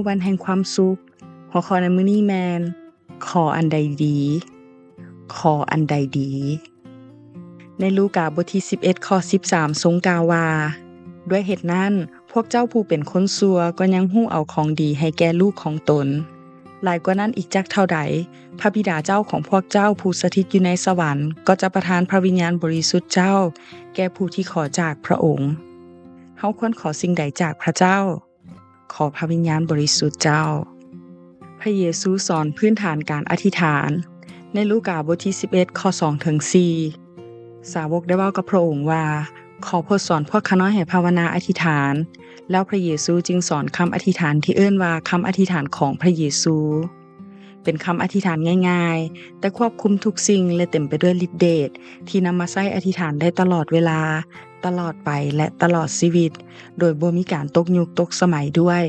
วันแห่งความสุขหัวข้อในมื้อนี้แม่นขออันใดดีขออันใดดีในลูกาบทที่11ข้อ13ทรงกล่าวว่าด้วยเหตุนั้นพวกเจ้าผู้เป็นคนชั่วก็ยังฮู้เอาของดีให้แก่ลูกของตนหลายกว่านั้นอีกจักเท่าใดพระบิดาเจ้าของพวกเจ้าผู้สถิตอยู่ในสวรรค์ก็จะประทานพระวิญญาณบริสุทธิ์เจ้าแก่ผู้ที่ขอจากพระองค์เฮาควรขอสิ่งใดจากพระเจ้าขอพระวิญญาณบริสุทธิ์เจ้าพระเยซูสอนพื้นฐานการอธิษฐานในลูกาบทที่11ข้อ2ถึง4สาวกได้เว้ากับพระองค์ว่าขอโปรดสอนพวกข้าน้อยให้ภาวนาอธิษฐานแล้วพระเยซูจึงสอนคำอธิษฐานที่เอิ้นว่าคำอธิษฐานของพระเยซูเป็นคำอธิษฐานง่ายๆแต่ควบคุมทุกสิ่งและเต็มไปด้วยฤทธิ์เดชที่นำมาใช้อธิษฐานได้ตลอดเวลาตลอดไปและตลอดชีวิตโดยบ่มีการตกยุคตกสมัยด้วย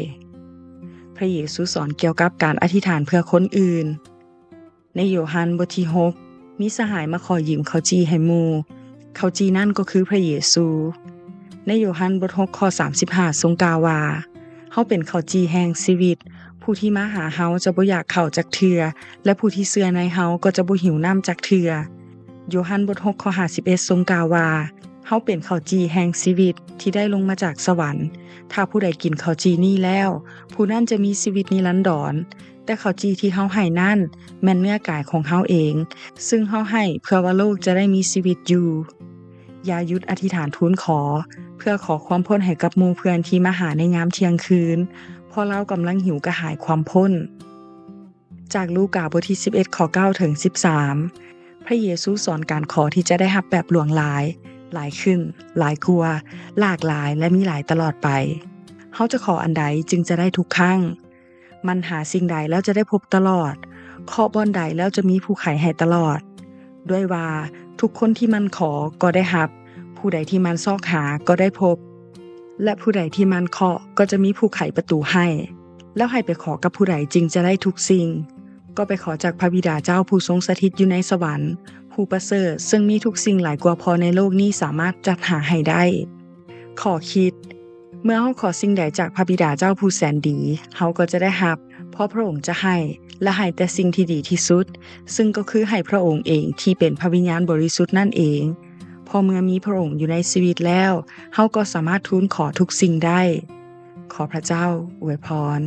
พระเยซูสอนเกี่ยวกับการอธิษฐานเพื่อคนอื่นในโยฮันบทที่6มีสหายมาขอยืมข้าวจี่ให้หมู่ข้าวจี่นั่นก็คือพระเยซูในโยฮันบท6ข้อ35ทรงกล่าวว่าเฮาเป็นข้าวจี่แห่งชีวิตผู้ที่มาหาเฮาจะบ่อยากเข้าจักเทื่อและผู้ที่เชื่อในเฮาก็จะบ่หิวน้ำจักเทื่อโยฮันบท6ข้อ51ทรงกล่าวว่าเฮาเป็นข้าวจี่แห่งชีวิตที่ได้ลงมาจากสวรรค์ถ้าผู้ใดกินข้าวจี่นี้แล้วผู้นั้นจะมีชีวิตนิรันดรแต่ข้าวจี่ที่เฮาให้นั้นแม่นเนื้อกายของเฮาเองซึ่งเฮาให้เพื่อว่าโลกจะได้มีชีวิตอยู่อย่าหยุดอธิษฐานทูลขอเพื่อขอความพ้นให้กับหมู่เพื่อนที่มาหาในยามเที่ยงคืนเพราะเรากำลังหิวกระหายความพ้นจากลูกาบทที่11ข้อ9ถึง13พระเยซูสอนการขอที่จะได้รับแบบหลวงหลายขึ้นหลายกว่าหลากหลายและมีหลายตลอดไปเฮาจะขออันใดจึงจะได้ทุกครั้งมันหาสิ่งใดแล้วจะได้พบตลอดขอบ่อนใดแล้วจะมีผู้ไขให้ตลอดด้วยว่าทุกคนที่มันขอก็ได้รับผู้ใดที่มันซอกหาก็ได้พบและผู้ใดที่มันเคาะก็จะมีผู้ไขประตูให้แล้วให้ไปขอกับผู้ใดจึงจะได้ทุกสิ่งก็ไปขอจากพระบิดาเจ้าผู้ทรงสถิตอยู่ในสวรรค์ผู้ประเสริฐซึ่งมีทุกสิ่งหลายกว่าพอในโลกนี้สามารถจัดหาให้ได้ขอคิดเมื่อเฮาขอสิ่งใดจากพระบิดาเจ้าผู้แสนดีเฮาก็จะได้รับเพราะพระองค์จะให้และให้แต่สิ่งที่ดีที่สุดซึ่งก็คือให้พระองค์เองที่เป็นพระวิญญาณบริสุทธิ์นั่นเองพอเมื่อมีพระองค์อยู่ในชีวิตแล้วเฮาก็สามารถทูลขอทุกสิ่งได้ขอพระเจ้าอวยพร